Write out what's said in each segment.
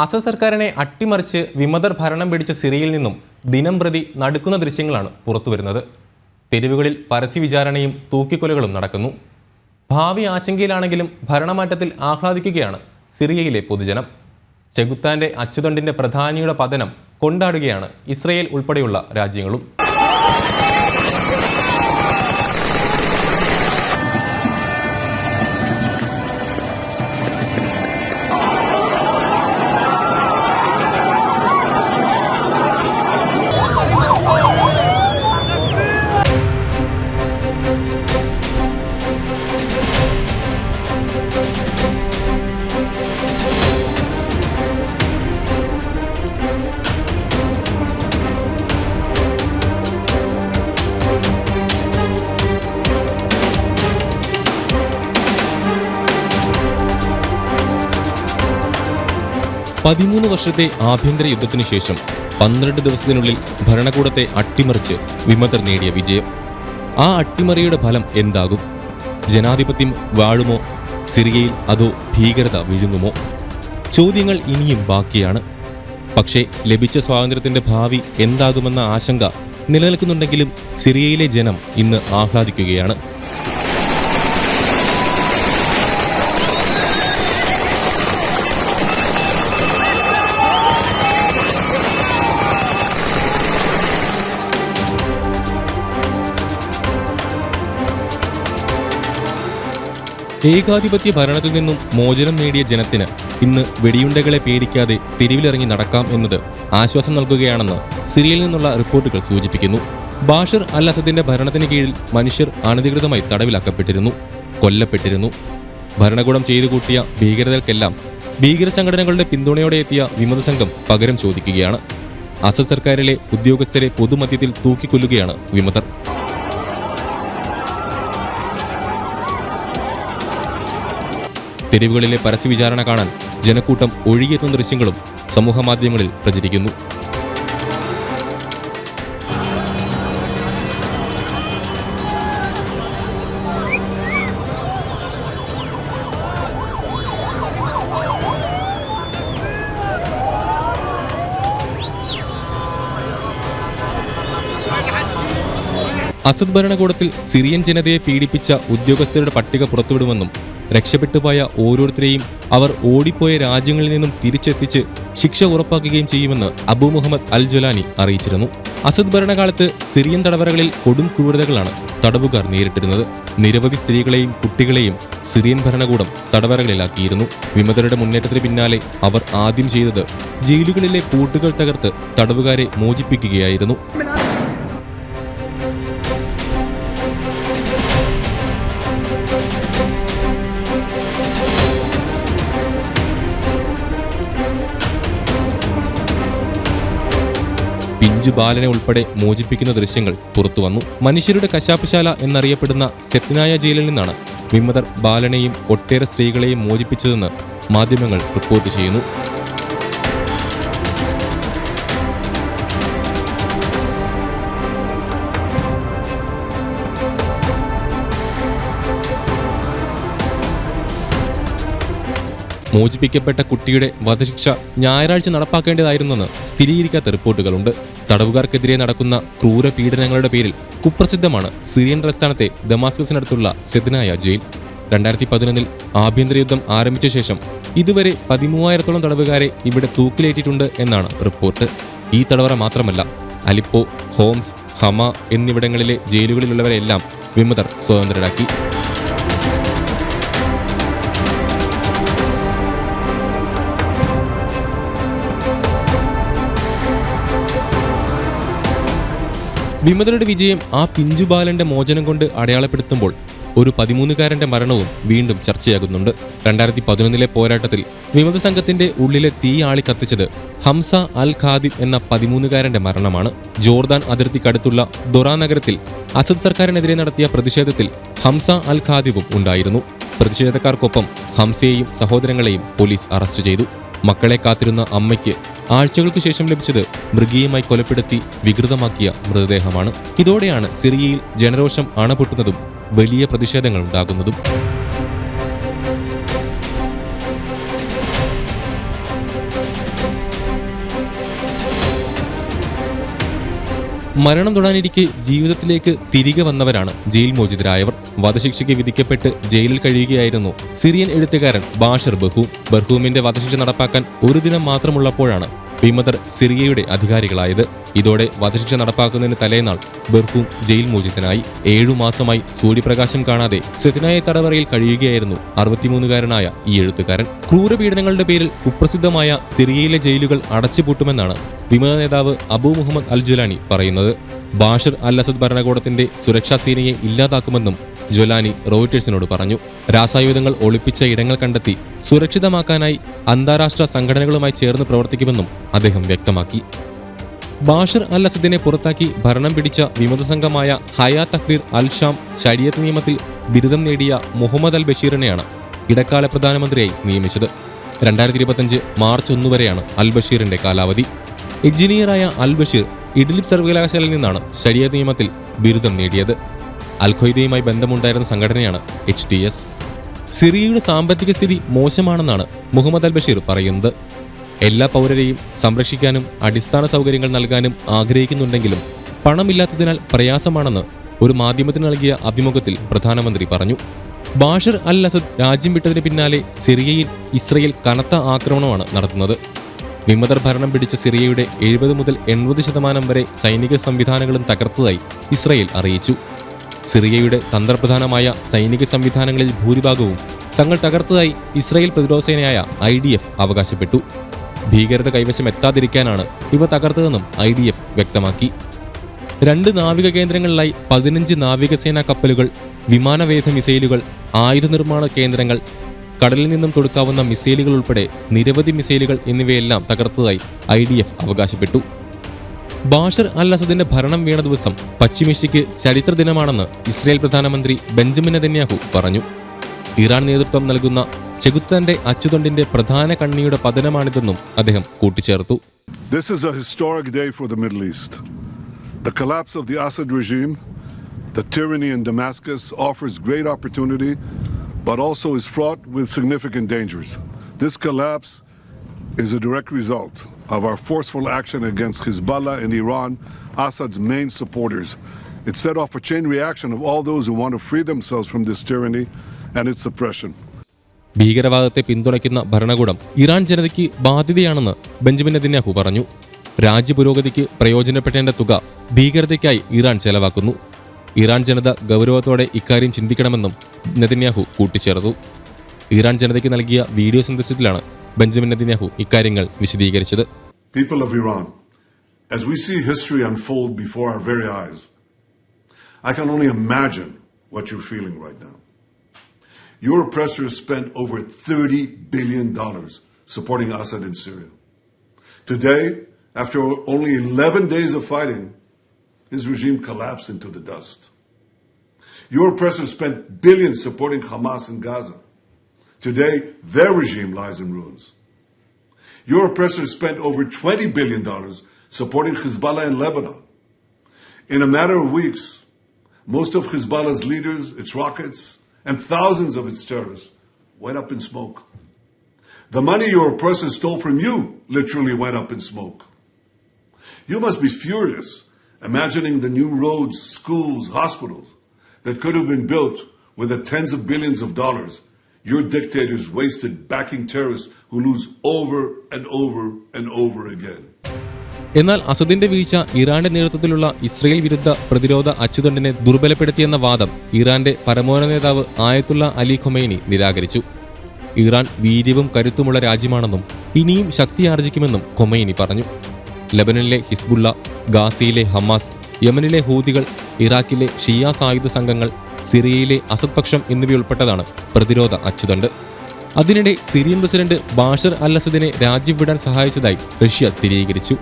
Asad സർക്കാരിനെ അട്ടിമറിച്ച് വിമതർ ഭരണം പിടിച്ച സിറിയയിൽ നിന്നും ദിനം പ്രതി നടുക്കുന്ന ദൃശ്യങ്ങളാണ് പുറത്തുവരുന്നത്. തെരുവുകളിൽ പരസ്യ വിചാരണയും തൂക്കിക്കൊലകളും നടക്കുന്നു. ഭാവി ആശങ്കയിലാണെങ്കിലും ഭരണമാറ്റത്തിൽ ആഹ്ലാദിക്കുകയാണ് സിറിയയിലെ പൊതുജനം. ചെകുത്താന്റെ അച്ചുതണ്ടിന്റെ പ്രധാനിയുടെ പതനം കൊണ്ടാടുകയാണ് ഇസ്രയേൽ ഉൾപ്പെടെയുള്ള രാജ്യങ്ങളും. പതിമൂന്ന് വർഷത്തെ ആഭ്യന്തര യുദ്ധത്തിനു ശേഷം 12 ദിവസത്തിനുള്ളിൽ ഭരണകൂടത്തെ അട്ടിമറിച്ച് വിമതർ നേടിയ വിജയം. ആ അട്ടിമറിയുടെ ഫലം എന്താകും? ജനാധിപത്യം വാഴുമോ സിറിയയിൽ, അതോ ഭീകരത വിഴുങ്ങുമോ? ചോദ്യങ്ങൾ ഇനിയും ബാക്കിയാണ്. പക്ഷേ ലഭിച്ച സ്വാതന്ത്ര്യത്തിന്റെ ഭാവി എന്താകുമെന്ന ആശങ്ക നിലനിൽക്കുന്നുണ്ടെങ്കിലും സിറിയയിലെ ജനം ഇന്ന് ആഹ്ലാദിക്കുകയാണ്. ഏകാധിപത്യ ഭരണത്തിൽ നിന്നും മോചനം നേടിയ ജനത്തിന് ഇന്ന് വെടിയുണ്ടകളെ പേടിക്കാതെ തെരുവിലിറങ്ങി നടക്കാം എന്നത് ആശ്വാസം നൽകുകയാണെന്ന് സിറിയയിൽ നിന്നുള്ള റിപ്പോർട്ടുകൾ സൂചിപ്പിക്കുന്നു. ബാഷർ അൽ അസദിന്റെ ഭരണത്തിന് കീഴിൽ മനുഷ്യർ അനധികൃതമായി തടവിലാക്കപ്പെട്ടിരുന്നു, കൊല്ലപ്പെട്ടിരുന്നു. ഭരണകൂടം ചെയ്തു കൂട്ടിയ ഭീകരതകൾക്കെല്ലാം ഭീകര സംഘടനകളുടെ പിന്തുണയോടെ എത്തിയ വിമത സംഘം പകരം ചോദിക്കുകയാണ്. അസദ് സർക്കാരിലെ ഉദ്യോഗസ്ഥരെ പൊതുമധ്യത്തിൽ തൂക്കിക്കൊല്ലുകയാണ് വിമതർ. തെരുവുകളിലെ പരസ്യ വിചാരണ കാണാൻ ജനക്കൂട്ടം ഒഴുകിയെത്തുന്ന ദൃശ്യങ്ങളും സമൂഹമാധ്യമങ്ങളിൽ പ്രചരിക്കുന്നു. അസദ് ഭരണകൂടത്തിൽ സിറിയൻ ജനതയെ പീഡിപ്പിച്ച ഉദ്യോഗസ്ഥരുടെ പട്ടിക പുറത്തുവിടുമെന്നും രക്ഷപ്പെട്ടുപോയ ഓരോരുത്തരെയും അവർ ഓടിപ്പോയ രാജ്യങ്ങളിൽ നിന്നും തിരിച്ചെത്തിച്ച് ശിക്ഷ ഉറപ്പാക്കുകയും ചെയ്യുമെന്ന് അബു മുഹമ്മദ് അൽ ജൊലാനി അറിയിച്ചിരുന്നു. അസദ് ഭരണകാലത്ത് സിറിയൻ തടവറകളിൽ കൊടും ക്രൂരതകളാണ് തടവുകാർ നേരിട്ടിരുന്നത്. നിരവധി സ്ത്രീകളെയും കുട്ടികളെയും സിറിയൻ ഭരണകൂടം തടവറകളിലാക്കിയിരുന്നു. വിമതരുടെ മുന്നേറ്റത്തിന് പിന്നാലെ അവർ ആദ്യം ചെയ്തത് ജയിലുകളിലെ പൂട്ടുകൾ തകർത്ത് തടവുകാരെ മോചിപ്പിക്കുകയായിരുന്നു. പിഞ്ചു ബാലനെ ഉൾപ്പെടെ മോചിപ്പിക്കുന്ന ദൃശ്യങ്ങൾ പുറത്തുവന്നു. മനുഷ്യരുടെ കശാപ്പുശാല എന്നറിയപ്പെടുന്ന സെത്നായ ജയിലിൽ നിന്നാണ് വിമതർ ബാലനെയും ഒട്ടേറെ സ്ത്രീകളെയും മോചിപ്പിച്ചതെന്ന് മാധ്യമങ്ങൾ റിപ്പോർട്ട് ചെയ്യുന്നു. മോചിപ്പിക്കപ്പെട്ട കുട്ടിയുടെ വധശിക്ഷ ഞായറാഴ്ച നടപ്പാക്കേണ്ടതായിരുന്നെന്ന് സ്ഥിരീകരിക്കാത്ത റിപ്പോർട്ടുകളുണ്ട്. തടവുകാർക്കെതിരെ നടക്കുന്ന ക്രൂര പീഡനങ്ങളുടെ പേരിൽ കുപ്രസിദ്ധമാണ് സിറിയൻ തലസ്ഥാനത്തെ ദമാസ്കസിനടുത്തുള്ള സെത്നായ ജയിൽ. 2011 ആഭ്യന്തര യുദ്ധം ആരംഭിച്ച ശേഷം ഇതുവരെ 13,000-ഓളം തടവുകാരെ ഇവിടെ തൂക്കിലേറ്റിട്ടുണ്ട് എന്നാണ് റിപ്പോർട്ട്. ഈ തടവറ മാത്രമല്ല, അലിപ്പോ, ഹോംസ്, ഹമ എന്നിവിടങ്ങളിലെ ജയിലുകളിലുള്ളവരെല്ലാം വിമതർ സ്വതന്ത്രരാക്കി. വിമതരുടെ വിജയം ആ പിഞ്ചുബാലന്റെ മോചനം കൊണ്ട് അടയാളപ്പെടുത്തുമ്പോൾ ഒരു 13-കാരന്റെ മരണവും വീണ്ടും ചർച്ചയാകുന്നുണ്ട്. 2011 പോരാട്ടത്തിൽ വിമത സംഘത്തിന്റെ ഉള്ളിലെ തീ ആളി കത്തിച്ചത് ഹംസ അൽ ഖാദിബ് എന്ന 13-കാരന്റെ മരണമാണ്. ജോർദാൻ അതിർത്തിക്കടുത്തുള്ള ദൊറ നഗരത്തിൽ അസദ് സർക്കാരിനെതിരെ നടത്തിയ പ്രതിഷേധത്തിൽ ഹംസ അൽ ഖാദിബും ഉണ്ടായിരുന്നു. പ്രതിഷേധക്കാർക്കൊപ്പം ഹംസയെയും സഹോദരങ്ങളെയും പോലീസ് അറസ്റ്റ് ചെയ്തു. മക്കളെ കാത്തിരുന്ന അമ്മയ്ക്ക് ആഴ്ചകൾക്ക് ശേഷം ലഭിച്ചത് മൃഗീയമായി കൊലപ്പെടുത്തി വികൃതമാക്കിയ മൃതദേഹമാണ്. ഇതോടെയാണ് സിറിയയിൽ ജനരോഷം അണപൊട്ടുന്നതും വലിയ പ്രതിഷേധങ്ങൾ ഉണ്ടാകുന്നതും. മരണം തൊടാനിരിക്കെ ജീവിതത്തിലേക്ക് തിരികെ വന്നവരാണ് ജയിൽ മോചിതരായവർ. വധശിക്ഷയ്ക്ക് വിധിക്കപ്പെട്ട് ജയിലിൽ കഴിയുകയായിരുന്നു സിറിയൻ എഴുത്തുകാരൻ ബാഷർ ബർഹൂം. ബർഹൂമിന്റെ വധശിക്ഷ നടപ്പാക്കാൻ ഒരു ദിനം മാത്രമുള്ളപ്പോഴാണ് വിമതർ സിറിയയുടെ അധികാരികളായത്. ഇതോടെ വധശിക്ഷ നടപ്പാക്കുന്നതിന് തലേനാൾ ബർഹൂം ജയിൽ മോചിതനായി. 7 മാസമായി സൂര്യപ്രകാശം കാണാതെ സെതനായ തടവറയിൽ കഴിയുകയായിരുന്നു 63-കാരനായ ഈ എഴുത്തുകാരൻ. ക്രൂരപീഡനങ്ങളുടെ പേരിൽ കുപ്രസിദ്ധമായ സിറിയയിലെ ജയിലുകൾ അടച്ചുപൂട്ടുമെന്നാണ് വിമത നേതാവ് അബു മുഹമ്മദ് അൽ ജുലാനി പറയുന്നത്. ബാഷർ അൽ അസദ് ഭരണകൂടത്തിന്റെ സുരക്ഷാ സേനയെ ഇല്ലാതാക്കുമെന്നും ജൊലാനി റോയിറ്റേഴ്സിനോട് പറഞ്ഞു. രാസായുധങ്ങൾ ഒളിപ്പിച്ച ഇടങ്ങൾ കണ്ടെത്തി സുരക്ഷിതമാക്കാനായി അന്താരാഷ്ട്ര സംഘടനകളുമായി ചേർന്ന് പ്രവർത്തിക്കുമെന്നും അദ്ദേഹം വ്യക്തമാക്കി. ബാഷർ അൽ അസദിനെ പുറത്താക്കി ഭരണം പിടിച്ച വിമത സംഘമായ ഹയാ തഹ്രീർ അൽ ഷാം ശരിയത്ത് നിയമത്തിൽ ബിരുദം നേടിയ മുഹമ്മദ് അൽ ബഷീറിനെയാണ് ഇടക്കാല പ്രധാനമന്ത്രിയായി നിയമിച്ചത്. 2025 മാർച്ച് 1 വരെയാണ് അൽ ബഷീറിന്റെ കാലാവധി. എഞ്ചിനീയറായ അൽ ബഷീർ ഇഡ്ലിബ് സർവകലാശാലയിൽ നിന്നാണ് ശരിയത്ത് നിയമത്തിൽ ബിരുദം നേടിയത്. അൽ ഖ്വയ്ദയുമായി ബന്ധമുണ്ടായിരുന്ന സംഘടനയാണ് HTS. സിറിയയുടെ സാമ്പത്തിക സ്ഥിതി മോശമാണെന്നാണ് മുഹമ്മദ് അൽ ബഷീർ പറയുന്നത്. എല്ലാ പൗരരെയും സംരക്ഷിക്കാനും അടിസ്ഥാന സൗകര്യങ്ങൾ നൽകാനും ആഗ്രഹിക്കുന്നുണ്ടെങ്കിലും പണമില്ലാത്തതിനാൽ പ്രയാസമാണെന്ന് ഒരു മാധ്യമത്തിന് നൽകിയ അഭിമുഖത്തിൽ പ്രധാനമന്ത്രി പറഞ്ഞു. ബാഷർ അൽ അസദ് രാജ്യം വിട്ടതിന് പിന്നാലെ സിറിയയിൽ ഇസ്രയേൽ കനത്ത ആക്രമണമാണ് നടത്തുന്നത്. വിമതർ ഭരണം പിടിച്ച സിറിയയുടെ 70 മുതൽ 80% വരെ സൈനിക സംവിധാനങ്ങളും തകർത്തതായി ഇസ്രയേൽ അറിയിച്ചു. സിറിയയുടെ തന്ത്രപ്രധാനമായ സൈനിക സംവിധാനങ്ങളിൽ ഭൂരിഭാഗവും തങ്ങൾ തകർത്തതായി ഇസ്രായേൽ പ്രതിരോധ സേനയായ IDF അവകാശപ്പെട്ടു. ഭീകരത കൈവശം എത്താതിരിക്കാനാണ് ഇവ തകർത്തതെന്നും IDF വ്യക്തമാക്കി. 2 നാവിക കേന്ദ്രങ്ങളിലായി 15 നാവികസേനാ കപ്പലുകൾ, വിമാനവേധ മിസൈലുകൾ, ആയുധ നിർമ്മാണ കേന്ദ്രങ്ങൾ, കടലിൽ നിന്നും തൊടുക്കാവുന്ന മിസൈലുകൾ ഉൾപ്പെടെ നിരവധി മിസൈലുകൾ എന്നിവയെല്ലാം തകർത്തതായി IDF അവകാശപ്പെട്ടു. ബാഷർ അൽ അസദിന്റെ ഭരണം വീണ ദിവസം പശ്ചിമേഷ്യയ്ക്ക് ചരിത്ര ദിനമാണെന്ന് ഇസ്രായേൽ പ്രധാനമന്ത്രി ബെഞ്ചമിൻ നെതന്യാഹു പറഞ്ഞു. ഇറാൻ നേതൃത്വം നൽകുന്ന ചെകുത്താന്റെ അച്ചുതണ്ടിന്റെ പ്രധാന കണ്ണിയുടെ പതനമാണിതെന്നും അദ്ദേഹം കൂട്ടിച്ചേർത്തു. This is a historic day for the Middle East. The collapse of the Assad regime, the tyranny in Damascus offers great opportunity, but also is fraught with significant dangers. This collapse is a direct result of our forceful action against Hezbollah and Iran, Assad's main supporters. It set off a chain reaction of all those who want to free themselves from this tyranny and its suppression. ഭീകരവാദത്തെ പിന്തുണയ്ക്കുന്ന ഭരണകൂടം Iran ജനതയ്ക്ക് ബാധ്യതയാണെന്ന് Benjamin Netanyahu പറഞ്ഞു. രാജ്യപുരോഗതിക്ക് പ്രയോജനപ്പെട്ടേണ്ട തുക ഭീകരതയ്ക്കായി Iran ചെലവാക്കുന്നു. Iran ജനത ഗൗരവത്തോടെ ഇക്കാര്യം ചിന്തിക്കണമെന്നും Netanyahu കൂട്ടിച്ചേർത്തു. Iran ജനതയ്ക്ക് നൽകിയ വീഡിയോ സന്ദേശത്തിലാണ് ബെഞ്ചമിൻ നെതന്യാഹു ഇക്കാര്യങ്ങൾ വിശദീകരിച്ചത്. People of Iran, as we see history unfold before our very eyes, I can only imagine what you're feeling right now. Your oppressors spent over $30 billion supporting Assad in Syria. Today, after only 11 days of fighting, his regime collapsed into the dust. Your oppressors spent billions supporting Hamas in Gaza. Today, their regime lies in ruins. Your oppressors spent over $20 billion supporting Hezbollah in Lebanon. In a matter of weeks, most of Hezbollah's leaders, its rockets, and thousands of its terrorists went up in smoke. The money your oppressors stole from you literally went up in smoke. You must be furious imagining the new roads, schools, hospitals that could have been built with the tens of billions of dollars your dictators wasted backing terrorists who lose over and over and over again. എന്നാൽ അസദിന്റെ വീഴ്ച ഇറാന്റെ നേതൃത്വത്തിലുള്ള Israel വിരുദ്ധ പ്രതിരോധ അച്ചുതണ്ടിനെ ദുർബലപ്പെടുത്തിയെന്ന വാദം ഇറാന്റെ പരമോന്നത നേതാവ് ആയത്തുള്ള അലി ഖൊമൈനി നിരാകരിച്ചു. ഇറാൻ വീര്യവും കരുത്തുമുള്ള രാജ്യമാണെന്നും ഇനിയും ശക്തി ആർജിക്കുമെന്നും ഖൊമൈനി പറഞ്ഞു. ലെബനനിലെ ഹിസ്ബുള്ള, ഗാസയിലെ ഹമാസ്, യമനിലെ ഹൂതികൾ, ഇറാഖിലെ ഷിയ സായുധ സംഘങ്ങൾ, സിറിയയിലെ അസദ് പക്ഷം എന്നിവയുൾപ്പെട്ടതാണ് പ്രതിരോധ അച്ചുതണ്ട്. അതിനിടെ സിറിയൻ പ്രസിഡന്റ് ബാഷർ അൽ അസദിനെ രാജ്യം വിടാൻ സഹായിച്ചതായി റഷ്യ സ്ഥിരീകരിച്ചു.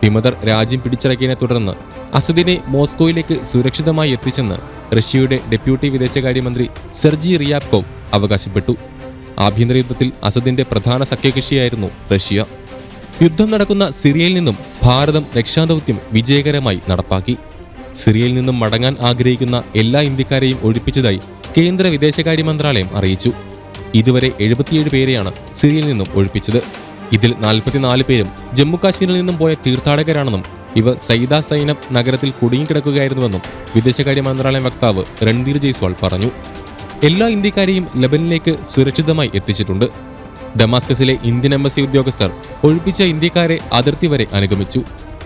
വിമതർ രാജ്യം പിടിച്ചടക്കിയതിനെ തുടർന്ന് അസദിനെ മോസ്കോയിലേക്ക് സുരക്ഷിതമായി എത്തിച്ചെന്ന് റഷ്യയുടെ ഡെപ്യൂട്ടി വിദേശകാര്യമന്ത്രി സെർജി റിയാബ്കോവ് അവകാശപ്പെട്ടു. ആഭ്യന്തര യുദ്ധത്തിൽ അസദിന്റെ പ്രധാന സഖ്യകക്ഷിയായിരുന്നു റഷ്യ. യുദ്ധം നടക്കുന്ന സിറിയയിൽ നിന്നും ഭാരതം രക്ഷാദൗത്യം വിജയകരമായി നടപ്പാക്കി. സിറിയയിൽ നിന്നും മടങ്ങാൻ ആഗ്രഹിക്കുന്ന എല്ലാ ഇന്ത്യക്കാരെയും ഒഴിപ്പിച്ചതായി കേന്ദ്ര വിദേശകാര്യ മന്ത്രാലയം അറിയിച്ചു. ഇതുവരെ 77 പേരെയാണ് സിറിയയിൽ നിന്നും ഒഴിപ്പിച്ചത്. ഇതിൽ 44 പേരും ജമ്മു കാശ്മീരിൽ നിന്നും പോയ തീർത്ഥാടകരാണെന്നും ഇവർ സൈദ സൈനബ് നഗരത്തിൽ കുടുങ്ങിക്കിടക്കുകയായിരുന്നുവെന്നും വിദേശകാര്യ മന്ത്രാലയം വക്താവ് രൺധീർ ജയ്സ്വാൾ പറഞ്ഞു. എല്ലാ ഇന്ത്യക്കാരെയും ലബനനിലേക്ക് സുരക്ഷിതമായി എത്തിച്ചിട്ടുണ്ട്. ഡമാസ്കസിലെ ഇന്ത്യൻ എംബസി ഉദ്യോഗസ്ഥർ ഒഴിപ്പിച്ച ഇന്ത്യക്കാരെ അതിർത്തി വരെ അനുഗമിച്ചു.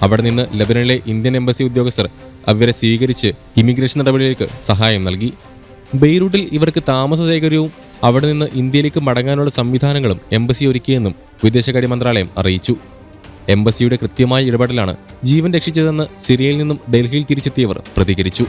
അവിടെ നിന്ന് ലബനനിലെ ഇന്ത്യൻ എംബസി ഉദ്യോഗസ്ഥർ അവരെ സ്വീകരിച്ച് ഇമിഗ്രേഷൻ നടപടികൾക്ക് സഹായം നൽകി. ബെയ്റൂട്ടിൽ ഇവർക്ക് താമസ സൗകര്യവും അവിടെ നിന്ന് ഇന്ത്യയിലേക്ക് മടങ്ങാനുള്ള സംവിധാനങ്ങളും എംബസി ഒരുക്കിയെന്നും വിദേശകാര്യ മന്ത്രാലയം അറിയിച്ചു. എംബസിയുടെ കൃത്യമായ ഇടപെടലാണ് ജീവൻ രക്ഷിച്ചതെന്ന് സിറിയയിൽ നിന്നും ഡൽഹിയിൽ തിരിച്ചെത്തിയവർ പ്രതികരിച്ചു.